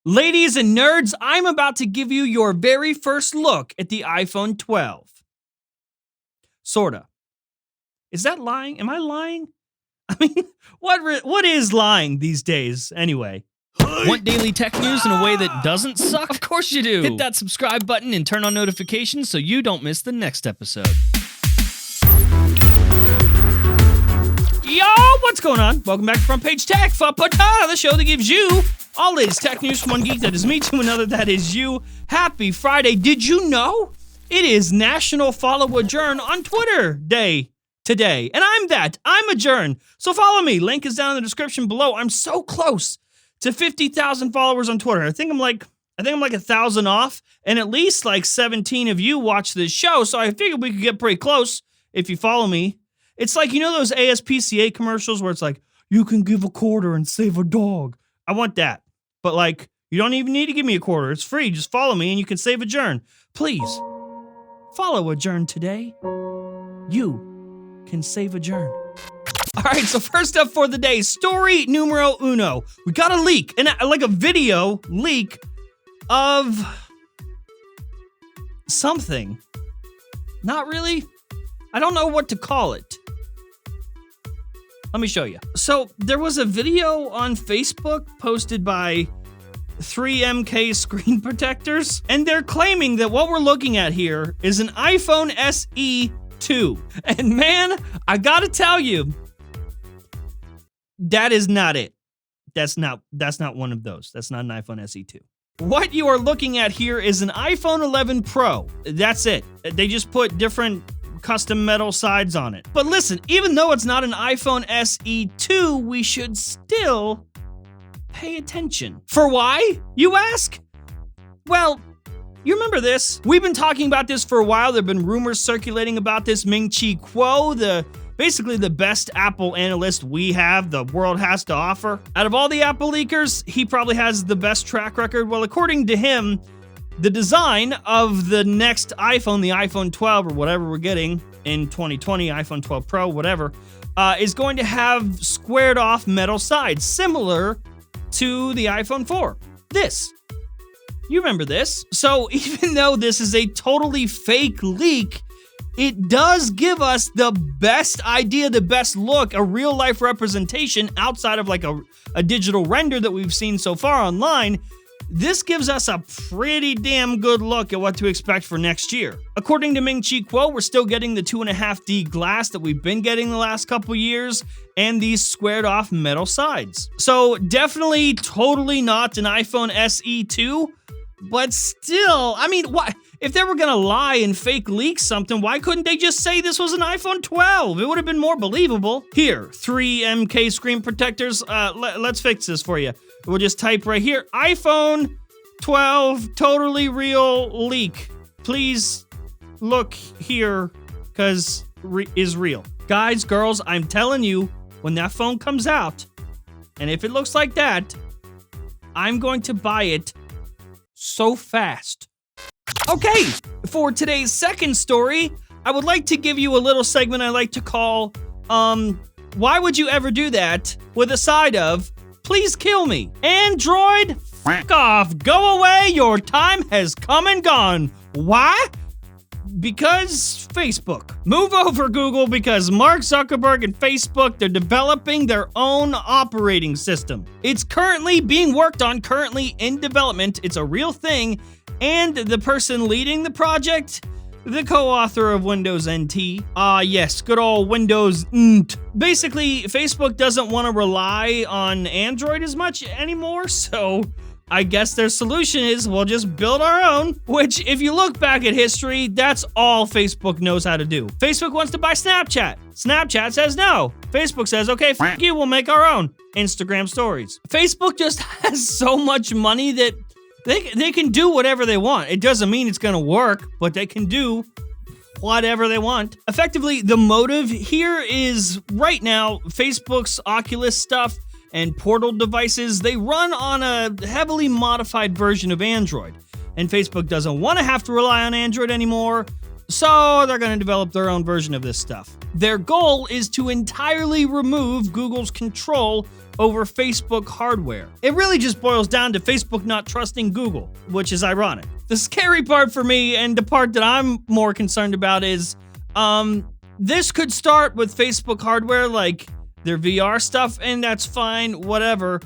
Ladies and nerds, I'm about to give you your very first look at the iPhone 12. Sorta. Is that lying? Am I lying? I mean, what is lying these days, anyway? Want daily tech news in a way that doesn't suck? Of course you do! Hit that subscribe button and turn on notifications so you don't miss the next episode. Yo, what's going on? Welcome back to Front Page Tech, the show that gives you all latest tech news from one geek that is me to another that is you. Happy Friday. Did you know it is National Follow Adjourn on Twitter Day today? And I'm Adjourn. So follow me. Link is down in the description below. I'm so close to 50,000 followers on Twitter. I think I'm like 1,000 off, and at least like 17 of you watch this show, so I figured we could get pretty close if you follow me. It's like, you know those ASPCA commercials where it's like, you can give a quarter and save a dog. I want that. But like, you don't even need to give me a quarter. It's free. Just follow me and you can save Adjourn. Please, follow Adjourn today. You can save Adjourn. All right, so first up for the day, story numero uno. We got a leak, like a video leak of something. Not really. I don't know what to call it. Let me show you. So there was a video on Facebook posted by 3MK screen protectors, and they're claiming that what we're looking at here is an iPhone SE 2. And man, I gotta tell you, that is not it. That's not one of those. That's not an iPhone SE 2. What you are looking at here is an iPhone 11 Pro. That's it. They just put different custom metal sides on it. But listen, even though it's not an iPhone SE 2, we should still pay attention. For why, you ask? Well, you remember this. We've been talking about this for a while. There have been rumors circulating about this. Ming-Chi Kuo, basically the best Apple analyst the world has to offer. Out of all the Apple leakers, he probably has the best track record. Well, according to him, the design of the next iPhone, the iPhone 12 or whatever we're getting in 2020, iPhone 12 Pro, whatever, is going to have squared off metal sides, similar to the iPhone 4. This. You remember this. So even though this is a totally fake leak, it does give us the best idea, the best look, a real life representation outside of like a digital render that we've seen so far online. This gives us a pretty damn good look at what to expect for next year. According to Ming-Chi Kuo, we're still getting the 2.5D glass that we've been getting the last couple years, and these squared off metal sides. So definitely, totally not an iPhone SE 2, but still, I mean, why? If they were gonna lie and fake leak something, why couldn't they just say this was an iPhone 12? It would have been more believable. Here, 3MK screen protectors, let's fix this for you. We'll just type right here, iPhone 12 totally real leak. Please look here, because is real. Guys, girls, I'm telling you, when that phone comes out, and if it looks like that, I'm going to buy it so fast. Okay, for today's second story, I would like to give you a little segment I like to call, why would you ever do that, with a side of, please kill me. Android, f*** off, go away, your time has come and gone. Why? Because Facebook. Move over, Google, because Mark Zuckerberg and Facebook, they're developing their own operating system. It's currently being worked on, currently in development. It's a real thing, and the person leading the project, the co-author of Windows NT. Yes, good old Windows NT. Basically, Facebook doesn't want to rely on Android as much anymore, so I guess their solution is we'll just build our own, which if you look back at history, that's all Facebook knows how to do. Facebook wants to buy Snapchat. Snapchat says no. Facebook says, okay, f*** you, we'll make our own Instagram stories. Facebook just has so much money that they can do whatever they want. It doesn't mean it's gonna work, but they can do whatever they want. Effectively, the motive here is right now, Facebook's Oculus stuff and Portal devices, they run on a heavily modified version of Android. And Facebook doesn't want to have to rely on Android anymore. So they're going to develop their own version of this stuff. Their goal is to entirely remove Google's control over Facebook hardware. It really just boils down to Facebook not trusting Google, which is ironic. The scary part for me, and the part that I'm more concerned about, is this could start with Facebook hardware, like their VR stuff, and that's fine, whatever.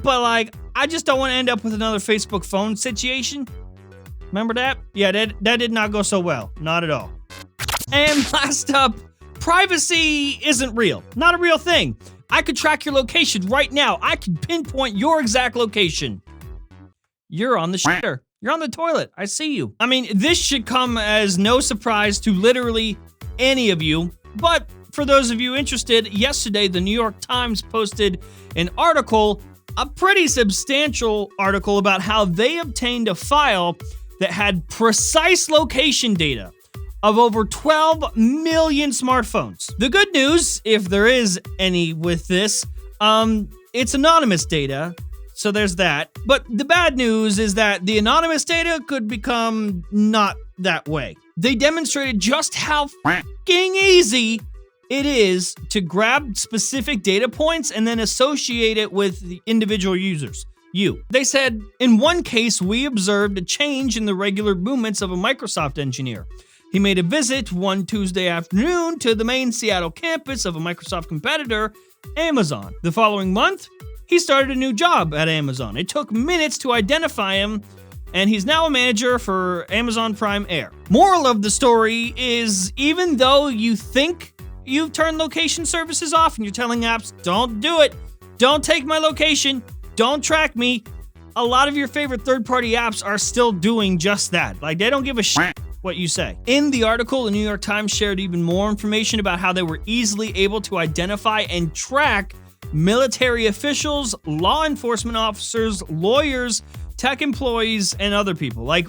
But like, I just don't want to end up with another Facebook phone situation. Remember that? Yeah, that did not go so well. Not at all. And last up, privacy isn't real. Not a real thing. I could track your location right now. I can pinpoint your exact location. You're on the shitter. You're on the toilet. I see you. I mean, this should come as no surprise to literally any of you. But for those of you interested, yesterday the New York Times posted an article, a pretty substantial article, about how they obtained a file that had precise location data of over 12 million smartphones. The good news, if there is any with this, it's anonymous data, so there's that. But the bad news is that the anonymous data could become not that way. They demonstrated just how fucking easy it is to grab specific data points and then associate it with the individual users. They said, in one case, we observed a change in the regular movements of a Microsoft engineer. He made a visit one Tuesday afternoon to the main Seattle campus of a Microsoft competitor, Amazon. The following month, he started a new job at Amazon. It took minutes to identify him, and he's now a manager for Amazon Prime Air. Moral of the story is, even though you think you've turned location services off and you're telling apps, don't do it, don't take my location, don't track me, a lot of your favorite third-party apps are still doing just that. Like, they don't give a shit what you say. In the article, the New York Times shared even more information about how they were easily able to identify and track military officials, law enforcement officers, lawyers, tech employees, and other people. Like,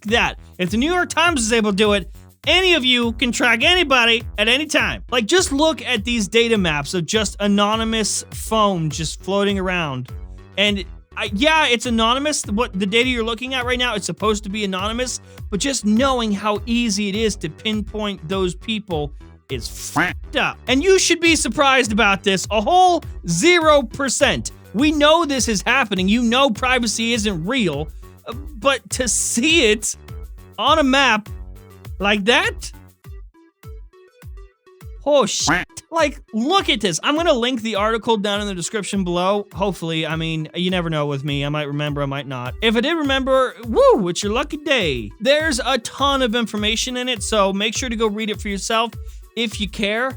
that. If the New York Times is able to do it, any of you can track anybody at any time. Like, just look at these data maps of just anonymous phones just floating around. And yeah, it's anonymous. What the data you're looking at right now, it's supposed to be anonymous, but just knowing how easy it is to pinpoint those people is f***ed up. And you should be surprised about this. A whole 0%. We know this is happening. You know privacy isn't real, but to see it on a map like that? Oh, shit. Like, look at this. I'm going to link the article down in the description below. Hopefully, I mean, you never know with me. I might remember, I might not. If I did remember, woo, it's your lucky day. There's a ton of information in it, so make sure to go read it for yourself if you care.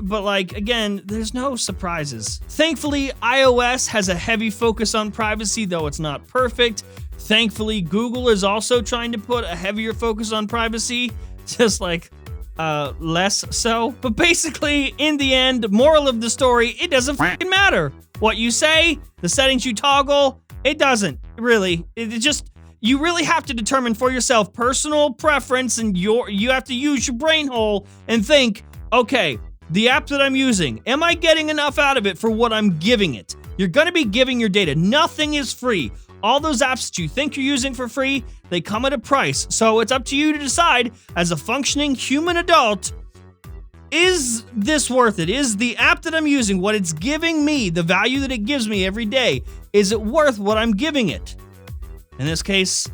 But like, again, there's no surprises. Thankfully, iOS has a heavy focus on privacy, though it's not perfect. Thankfully, Google is also trying to put a heavier focus on privacy, just like less so. But basically, in the end, moral of the story, it doesn't fucking matter what you say, the settings you toggle, it doesn't really. It just, you really have to determine for yourself personal preference, and you have to use your brain hole and think, okay, the app that I'm using, am I getting enough out of it for what I'm giving it? You're gonna be giving your data. Nothing is free. All those apps that you think you're using for free, they come at a price. So it's up to you to decide, as a functioning human adult, is this worth it? Is the app that I'm using, what it's giving me, the value that it gives me every day, is it worth what I'm giving it? In this case,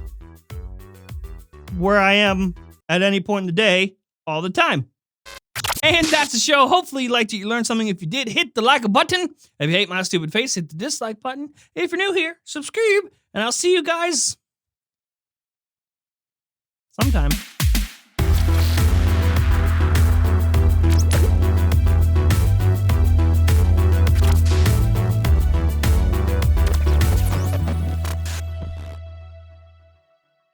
where I am at any point in the day, all the time. And that's the show. Hopefully you liked it, you learned something. If you did, hit the like button. If you hate my stupid face, hit the dislike button. If you're new here, subscribe, and I'll see you guys sometime.